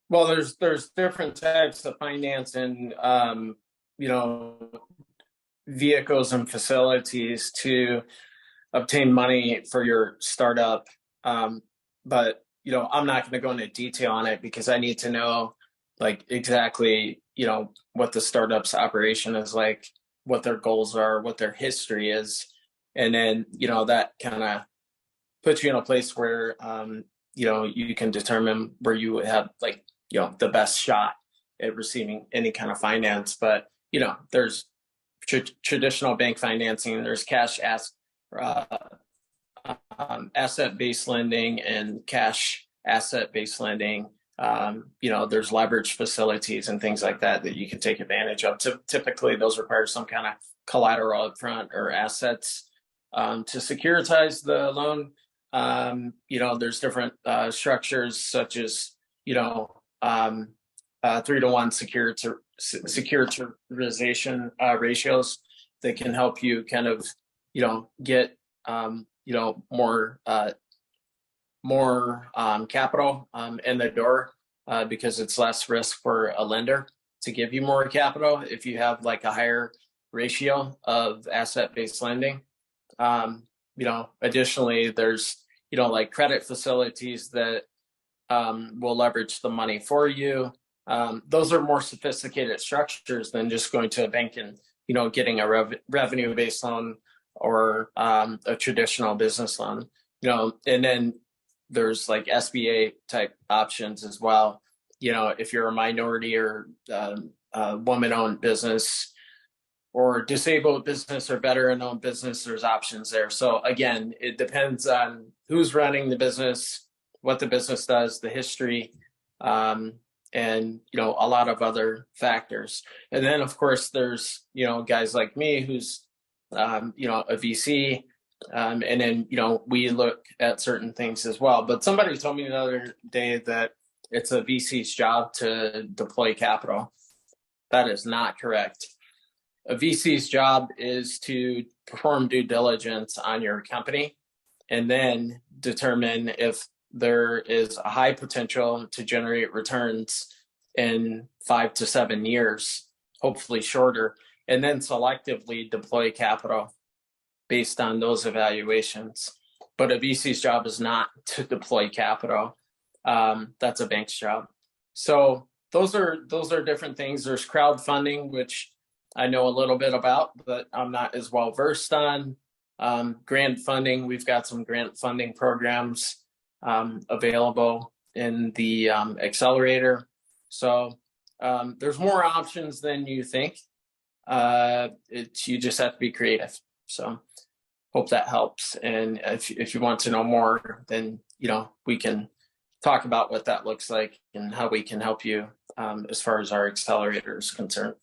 Well, there's different types of finance and you know, vehicles and facilities to obtain money for your startup. But I'm not going to go into detail on it because I need to know like exactly, what the startup's operation is like, what their goals are, what their history is. And then, that kind of puts you in a place where you can determine where you would have like, the best shot at receiving any kind of finance. But, there's traditional bank financing, there's uh, asset-based lending and cash asset-based lending. There's leverage facilities and things like that that you can take advantage of. Typically, those require some kind of collateral up front or assets to securitize the loan. There's different structures such as, 3-to-1 securitization ratios that can help you kind of, get, more capital in the door because it's less risk for a lender to give you more capital if you have like a higher ratio of asset-based lending. Additionally, there's, like credit facilities that will leverage the money for you. Those are more sophisticated structures than just going to a bank and, getting a revenue-based loan or a traditional business loan. And then there's like SBA type options as well. If you're a minority or a woman-owned business or disabled business or veteran-owned business, there's options there. So again, it depends on who's running the business, what the business does, the history, and a lot of other factors. And then of course there's guys like me who's a VC, and then we look at certain things as well. But somebody told me the other day that it's a VC's job to deploy capital. That is not correct. A VC's job is to perform due diligence on your company and then determine if there is a high potential to generate returns in 5 to 7 years, hopefully shorter, and then selectively deploy capital based on those evaluations. But a VC's job is not to deploy capital. That's a bank's job. So those are different things. There's crowdfunding, which I know a little bit about, but I'm not as well versed on. Grant funding, we've got some grant funding programs available in the accelerator. So there's more options than you think. You just have to be creative. So hope that helps. And if you want to know more, then we can talk about what that looks like and how we can help you as far as our accelerator is concerned.